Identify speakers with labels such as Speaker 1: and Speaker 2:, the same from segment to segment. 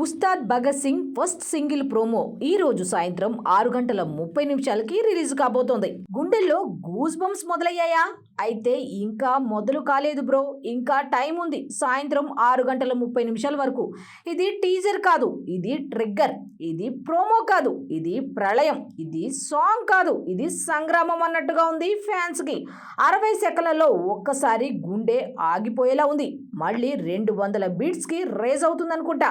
Speaker 1: Ustaad Bhagat Singh first single promo ఈ రోజు సాయంత్రం 6:30 రిలీజ్ కాబోతోంది. గుండెల్లో గూస్ బంప్స్ మొదలయ్యాయా? అయితే ఇంకా మొదలు కాలేదు బ్రో, ఇంకా టైం ఉంది. సాయంత్రం 6:30 వరకు. ఇది టీజర్ కాదు, ఇది ట్రిగ్గర్. ఇది ప్రోమో కాదు, ఇది ప్రళయం. ఇది సాంగ్ కాదు, ఇది సంగ్రామం అన్నట్టుగా ఉంది ఫ్యాన్స్ కి. 60 సెకన్లలో ఒక్కసారి గుండె ఆగిపోయేలా ఉంది. మళ్ళీ 200 బీట్స్ కి రేజ్ అవుతుంది అనుకుంటా.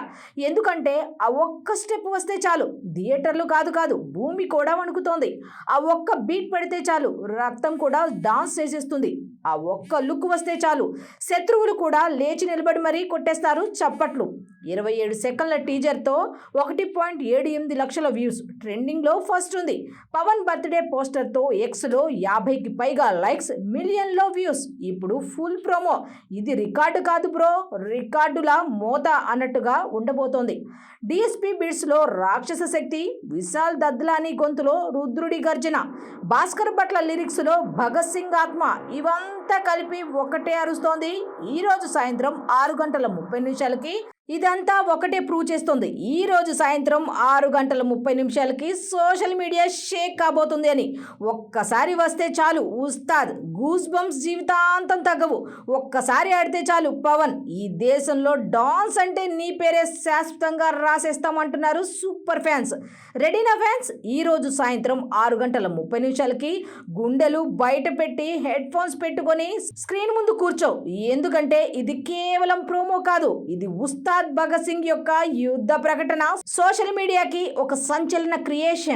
Speaker 1: ఎందుకంటే ఆ ఒక్క స్టెప్ వస్తే చాలు, థియేటర్లు కాదు భూమి కూడా వణుకుతోంది. ఆ ఒక్క బీట్ పడితే చాలు, రక్తం కూడా డాన్స్ చేసేస్తుంది. ఆ ఒక్క లుక్ వస్తే చాలు, శత్రువులు కూడా లేచి నిలబడి మరీ కొట్టేస్తారు చప్పట్లు. 27 సెకన్ల టీజర్తో 1.78 లక్షల వ్యూస్, ట్రెండింగ్లో ఫస్ట్ ఉంది. పవన్ బర్త్డే పోస్టర్తో ఎక్స్లో 50కి పైగా లైక్స్, మిలియన్లో వ్యూస్. ఇప్పుడు ఫుల్ ప్రోమో. ఇది రికార్డు కాదు బ్రో, రికార్డుల మోత అన్నట్టుగా ఉండబోతోంది. డిఎస్పీ బీట్స్లో రాక్షస శక్తి, విశాల్ దద్లానీ గొంతులో రుద్రుడి గర్జన, భాస్కర్ భట్ల లిరిక్స్లో భగత్ సింగ్ ఆత్మ, ఇవంతా కలిపి ఒకటే అరుస్తోంది. ఈరోజు సాయంత్రం 6:30 ఇదంతా ఒకటే ప్రూవ్ చేస్తుంది. ఈ రోజు సాయంత్రం 6:30 సోషల్ మీడియా షేక్ కాబోతుంది అని. ఒక్కసారి వస్తే చాలు ఉస్తాద్, గూస్ బంప్స్ జీవితాంతం తగ్గవు. ఒక్కసారి ఆడితే చాలు పవన్, ఈ దేశంలో డాన్స్ అంటే నీ పేరే శాశ్వతంగా రాసేస్తామంటున్నారు సూపర్ ఫ్యాన్స్. రెడీనా ఫ్యాన్స్? ఈ రోజు సాయంత్రం 6:30 గుండెలు బయట పెట్టి హెడ్ ఫోన్స్ పెట్టుకొని స్క్రీన్ ముందు కూర్చో. ఎందుకంటే ఇది కేవలం ప్రోమో కాదు, ఇది ఉస్తాద్ భగత్ సింగ్ యొక్క యుద్ధ ప్రకటన. సోషల్ మీడియాకి ఒక సంచలన క్రియేషన్.